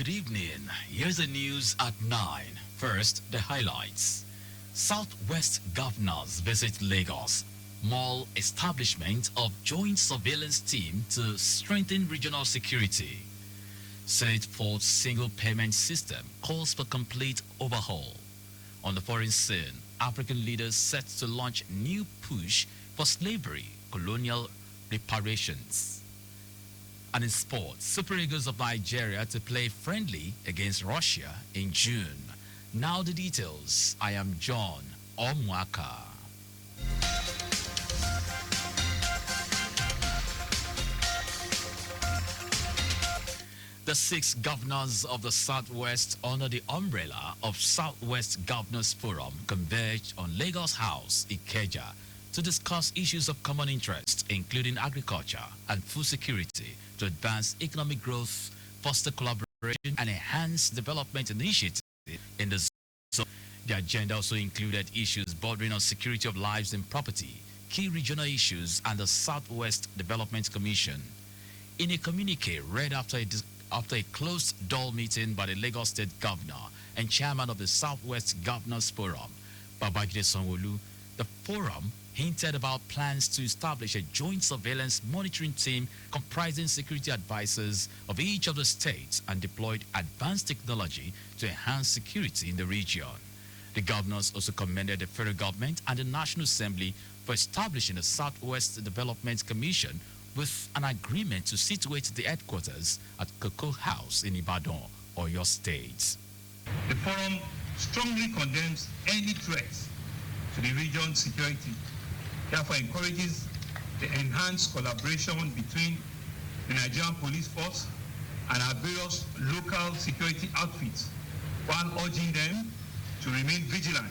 Good evening. Here's the news at 9. First, the highlights. Southwest governors visit Lagos. Mall establishment of joint surveillance team to strengthen regional security. Senate for single payment system calls for complete overhaul. On the foreign scene, African leaders set to launch new push for slavery, colonial reparations. And in sports, Super Eagles of Nigeria to play friendly against Russia in June. Now the details. I am John Omoaka. The 6 governors of the Southwest under the umbrella of Southwest Governors Forum converged on Lagos House, Ikeja, to discuss issues of common interest, including agriculture and food security, to advance economic growth, foster collaboration, and enhance development initiatives in the zone. The agenda also included issues bordering on security of lives and property, key regional issues, and the Southwest Development Commission. In a communique read after a closed-door meeting by the Lagos State Governor and Chairman of the Southwest Governors Forum, Babajide Sanwo-Olu, the forum hinted about plans to establish a joint surveillance monitoring team comprising security advisors of each of the states and deployed advanced technology to enhance security in the region. The governors also commended the federal government and the National Assembly for establishing the Southwest Development Commission with an agreement to situate the headquarters at Cocoa House in Ibadan, Oyo State. The forum strongly condemns any threats to the region's security, therefore encourages the enhanced collaboration between the Nigerian police force and our various local security outfits, while urging them to remain vigilant.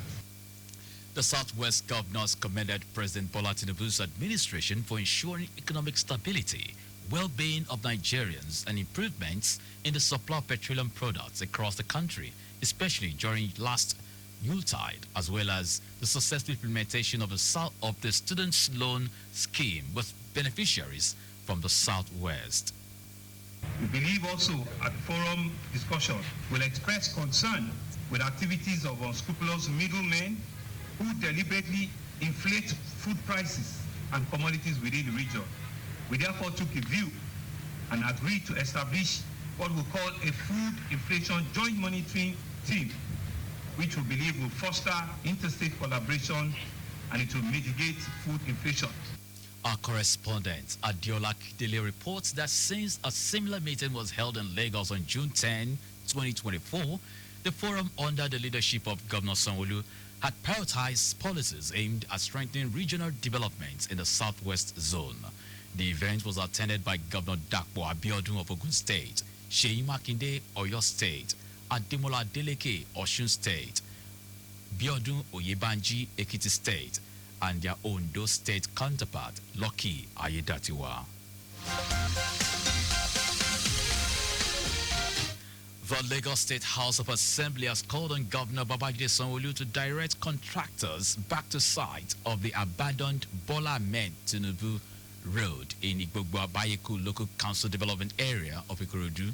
The Southwest governors commended President Bola Tinubu's administration for ensuring economic stability, well-being of Nigerians, and improvements in the supply of petroleum products across the country, especially during last Yuletide, as well as the successful implementation of the Students' Loan Scheme with beneficiaries from the Southwest. We believe also at forum discussion will express concern with activities of unscrupulous middlemen who deliberately inflate food prices and commodities within the region. We therefore took a view and agreed to establish what we call a food inflation joint monitoring team, which we believe will foster interstate collaboration and it will mitigate food inflation. Our correspondent Adiola Kidele reports that since a similar meeting was held in Lagos on June 10, 2024, the forum under the leadership of Governor Sanwo-Olu had prioritized policies aimed at strengthening regional development in the Southwest Zone. The event was attended by Governor Dapo Abiodun of Ogun State, Seyi Makinde, Oyo State, Ademola Adeleke, Osun State, Biodun Oyebanji, Ekiti State, and their Ondo State counterpart, Lucky Ayedatiwa. The Lagos State House of Assembly has called on Governor Babajide Sanwo-Olu to direct contractors back to site of the abandoned Bola Ahmed Tinubu Road in Igbogbo Abayeku Local Council Development Area of Ikorodu.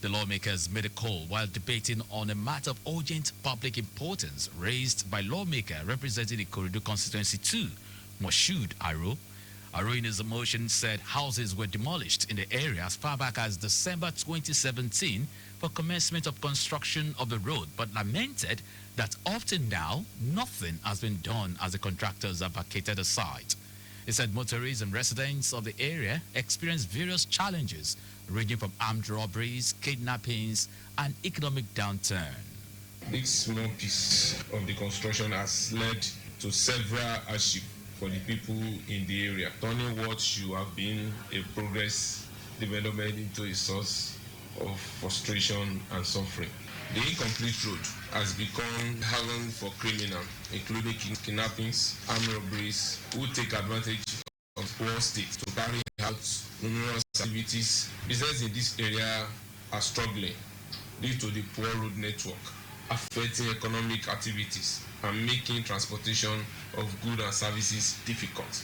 The lawmakers made a call while debating on a matter of urgent public importance raised by lawmaker representing Ikorodu Constituency 2, Moshood Aro. Aro in his motion said houses were demolished in the area as far back as December 2017 for commencement of construction of the road, but lamented that up to now, nothing has been done as the contractors have vacated the site. He said motorists and residents of the area experienced various challenges ranging from armed robberies, kidnappings, and economic downturn. This small piece of the construction has led to several hardships for the people in the area, turning what should have been a progress development into a source of frustration and suffering. The incomplete road has become haven for criminals, including kidnappings, armed robberies, who take advantage of poor state to carry out numerous activities. Businesses in this area are struggling due to the poor road network, affecting economic activities and making transportation of goods and services difficult.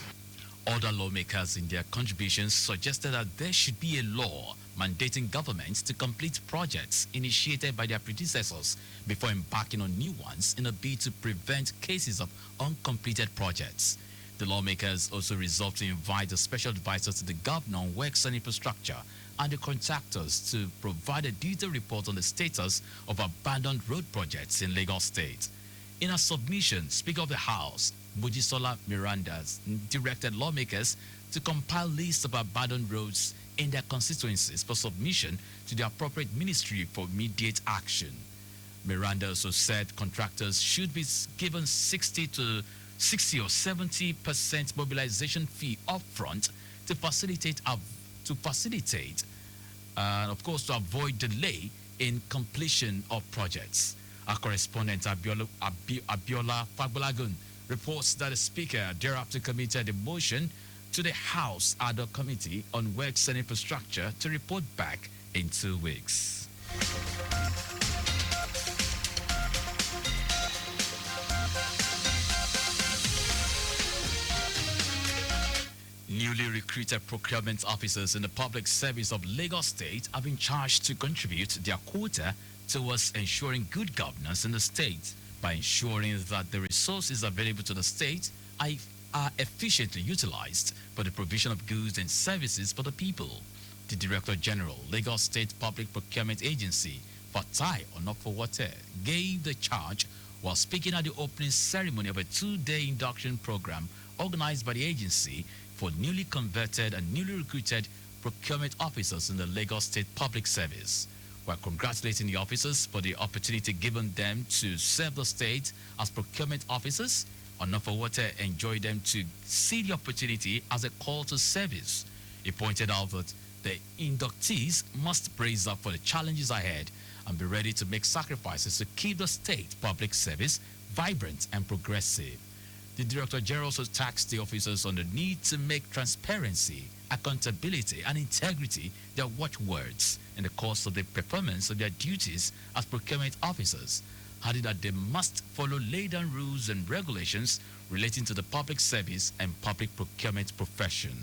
Other lawmakers in their contributions suggested that there should be a law mandating governments to complete projects initiated by their predecessors before embarking on new ones in a bid to prevent cases of uncompleted projects. The lawmakers also resolved to invite a special advisor to the governor on works and infrastructure and the contractors to provide a detailed report on the status of abandoned road projects in Lagos State. In a submission, Speaker of the House, Mojisola Mirandas, directed lawmakers to compile lists of abandoned roads in their constituencies for submission to the appropriate ministry for immediate action. Miranda also said contractors should be given 60 or 70% mobilization fee upfront to facilitate and of course to avoid delay in completion of projects. Our correspondent Abiola Fagbolagun reports that the Speaker thereafter committed a motion to the House Ad hoc Committee on Works and Infrastructure to report back in 2 weeks. Newly recruited procurement officers in the public service of Lagos State have been charged to contribute their quota towards ensuring good governance in the state by ensuring that the resources available to the state are efficiently utilized for the provision of goods and services for the people. The Director General, Lagos State Public Procurement Agency, Fatai Onofowate, gave the charge while speaking at the opening ceremony of a 2-day induction program organized by the agency for newly converted and newly recruited procurement officers in the Lagos State Public Service. While congratulating the officers for the opportunity given them to serve the state as procurement officers, Onofowate enjoyed them to see the opportunity as a call to service. He pointed out that the inductees must brace up for the challenges ahead and be ready to make sacrifices to keep the state public service vibrant and progressive. The Director General also taxed the officers on the need to make transparency, accountability, and integrity their watchwords in the course of the performance of their duties as procurement officers, adding that they must follow laid-down rules and regulations relating to the public service and public procurement profession.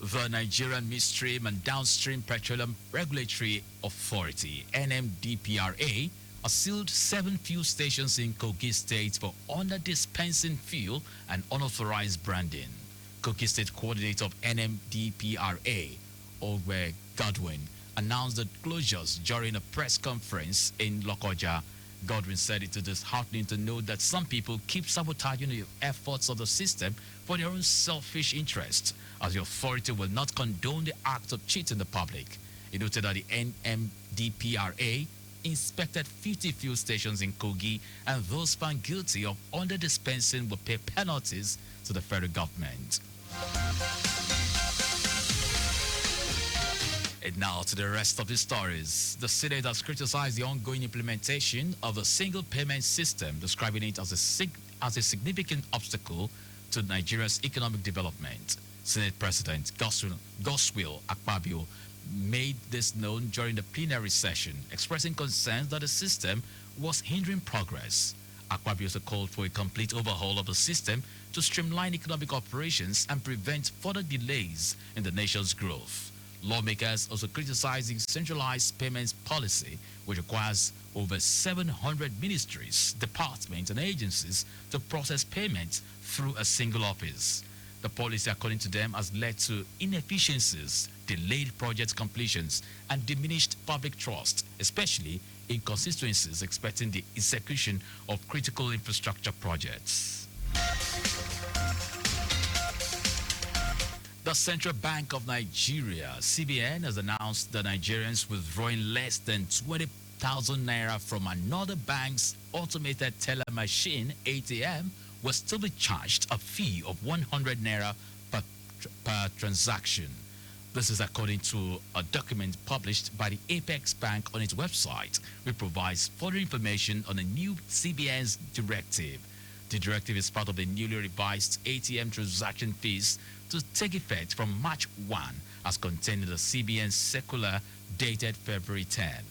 The Nigerian Midstream and Downstream Petroleum Regulatory Authority, NMDPRA, has sealed 7 fuel stations in Kogi State for under-dispensing fuel and unauthorized branding. Kogi State Coordinator of NMDPRA, Olwe Godwin, announced the closures during a press conference in Lokoja. Godwin said it is disheartening to know that some people keep sabotaging the efforts of the system for their own selfish interests, as the authority will not condone the act of cheating the public. He noted that the NMDPRA inspected 50 fuel stations in Kogi, and those found guilty of under-dispensing will pay penalties to the federal government. And now to the rest of the stories. The Senate has criticized the ongoing implementation of the single payment system, describing it as a significant obstacle to Nigeria's economic development. Senate President Godswill Akpabio made this known during the plenary session, expressing concerns that the system was hindering progress. Akpabio also called for a complete overhaul of the system to streamline economic operations and prevent further delays in the nation's growth. Lawmakers also criticizing centralized payments policy, which requires over 700 ministries, departments, and agencies to process payments through a single office. The policy, according to them, has led to inefficiencies, delayed project completions, and diminished public trust, especially in constituencies expecting the execution of critical infrastructure projects. The Central Bank of Nigeria, CBN, has announced that Nigerians withdrawing less than 20,000 naira from another bank's automated teller machine, ATM, will still be charged a fee of 100 naira per transaction. This is according to a document published by the Apex Bank on its website, which provides further information on the new CBN's directive. The directive is part of the newly revised ATM transaction fees to take effect from March 1, as contained in the CBN circular dated February 10.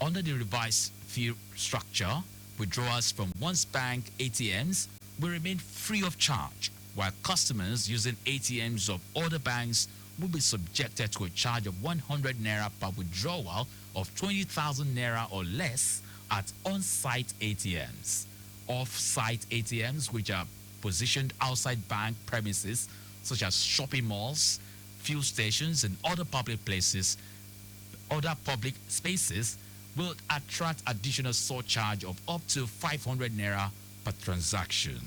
Under the revised fee structure, withdrawals from one's bank ATMs will remain free of charge. while customers using ATMs of other banks will be subjected to a charge of 100 naira per withdrawal of 20,000 naira or less at on-site ATMs. Off-site ATMs, which are positioned outside bank premises, such as shopping malls, fuel stations, and other public spaces, will attract additional surcharge of up to 500 naira per transaction.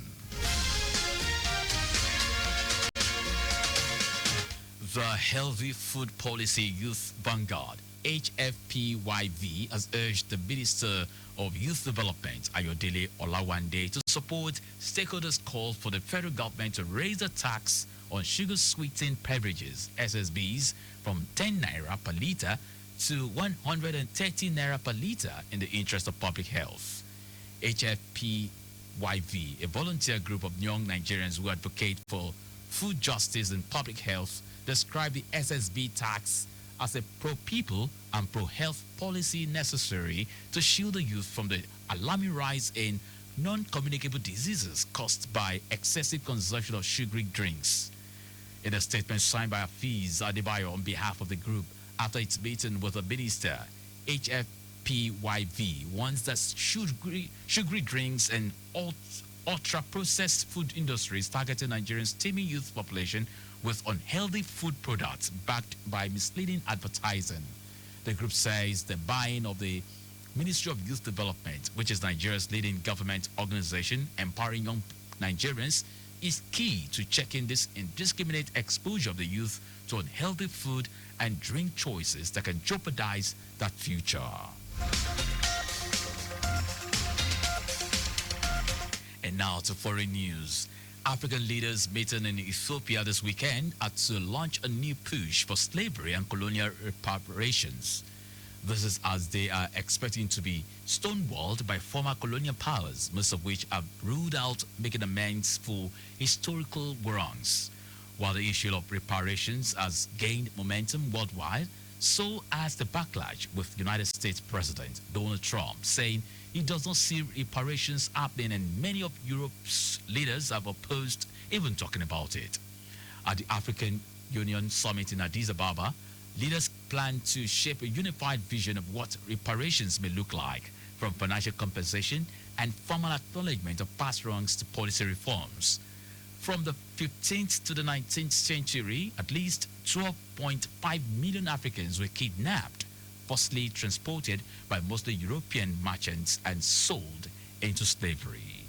The Healthy Food Policy Youth Vanguard, HFPYV, has urged the Minister of Youth Development, Ayodele Olawande, to support stakeholders' call for the federal government to raise the tax on sugar-sweetened beverages, SSBs, from 10 naira per litre to 130 naira per litre in the interest of public health. HFPYV, a volunteer group of young Nigerians who advocate for food justice and public health, describe the SSB tax as a pro-people and pro-health policy necessary to shield the youth from the alarming rise in non-communicable diseases caused by excessive consumption of sugary drinks. In a statement signed by Hafiz Adebayo on behalf of the group after its meeting with the minister, HFPYV warns that sugary drinks and ultra-processed food industries targeting Nigerians' teeming youth population with unhealthy food products backed by misleading advertising. The group says the buying of the Ministry of Youth Development, which is Nigeria's leading government organization empowering young Nigerians, is key to checking this indiscriminate exposure of the youth to unhealthy food and drink choices that can jeopardize that future. And now to foreign news. African leaders meeting in Ethiopia this weekend are to launch a new push for slavery and colonial reparations. This is as they are expecting to be stonewalled by former colonial powers, most of which have ruled out making amends for historical wrongs. While the issue of reparations has gained momentum worldwide, so has the backlash with United States President Donald Trump saying he does not see reparations happening, and many of Europe's leaders have opposed even talking about it. At the African Union Summit in Addis Ababa, leaders plan to shape a unified vision of what reparations may look like, from financial compensation and formal acknowledgement of past wrongs to policy reforms. From the 15th to the 19th century, at least 12.5 million Africans were kidnapped, forcibly transported by mostly European merchants and sold into slavery.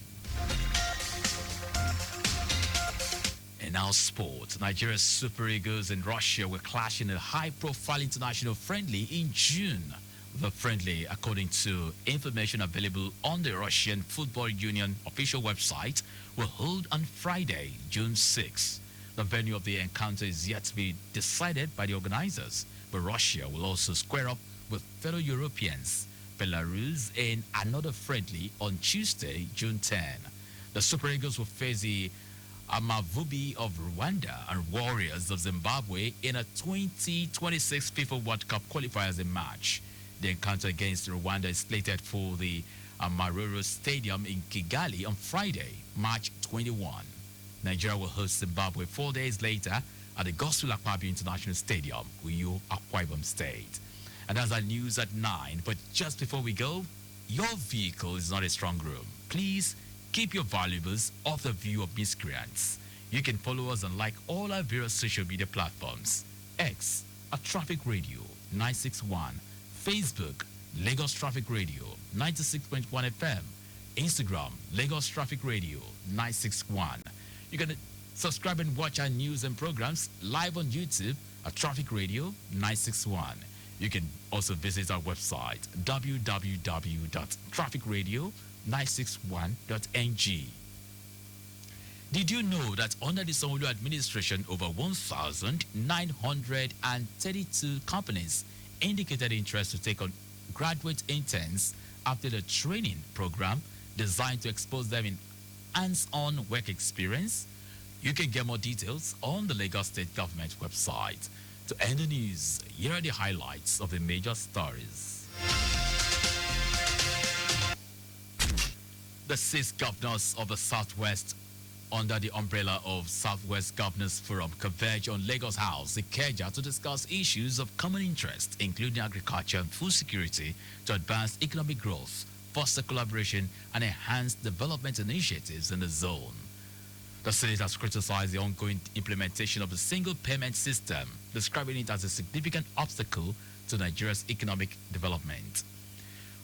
And now sport. Nigeria's Super Eagles and Russia will clash in a high-profile international friendly in June. The friendly, according to information available on the Russian Football Union official website, will hold on Friday, June 6. The venue of the encounter is yet to be decided by the organizers, but Russia will also square up with fellow Europeans, Belarus, in another friendly on Tuesday, June 10. The Super Eagles will face the Amavubi of Rwanda and Warriors of Zimbabwe in a 2026 FIFA World Cup qualifiers match. The encounter against Rwanda is slated for the Maroro Stadium in Kigali on Friday, March 21. Nigeria will host Zimbabwe 4 days later at the Gospel Akpabio International Stadium, Uyo, Akwa Ibom State. And that's our news at 9. But just before we go, your vehicle is not a strong room. Please keep your valuables off the view of miscreants. You can follow us and like all our various social media platforms. X, at Traffic Radio 961. Facebook, Lagos Traffic Radio 96.1 FM. Instagram, Lagos Traffic Radio 961. You can subscribe and watch our news and programs live on YouTube at Traffic Radio 961. You can also visit our website, www.trafficradio961.ng. Did you know that under the Sanwo-Olu administration, over 1,932 companies indicated interest to take on graduate interns after the training program designed to expose them in hands-on work experience? You can get more details on the Lagos State Government website. To end the news, here are the highlights of the major stories. The 6 governors of the Southwest under the umbrella of Southwest Governors Forum converge on Lagos House, Ikeja, to discuss issues of common interest, including agriculture and food security, to advance economic growth, foster collaboration, and enhance development initiatives in the zone. The Senate has criticized the ongoing implementation of the single payment system, describing it as a significant obstacle to Nigeria's economic development.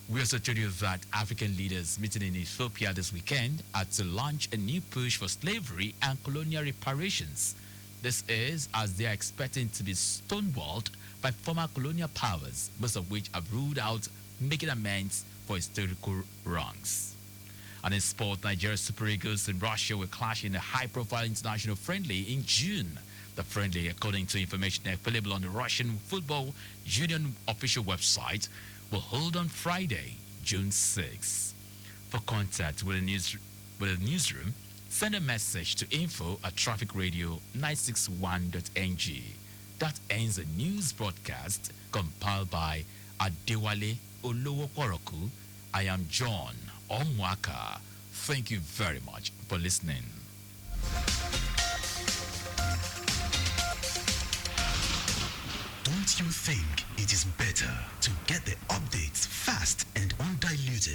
We also told you that African leaders meeting in Ethiopia this weekend are to launch a new push for slavery and colonial reparations. This is as they are expecting to be stonewalled by former colonial powers, most of which have ruled out making amends for historical wrongs. And in sport, Nigeria's Super Eagles and Russia will clash in a high-profile international friendly in June. The friendly, according to information available on the Russian Football Union official website, will hold on Friday, June 6. For contact with the newsroom, send a message to info@trafficradio961.ng. That ends the news broadcast compiled by Adewale Olowokoroku. I am John Omoaka. Thank you very much for listening. Don't you think it is better to get the updates fast and undiluted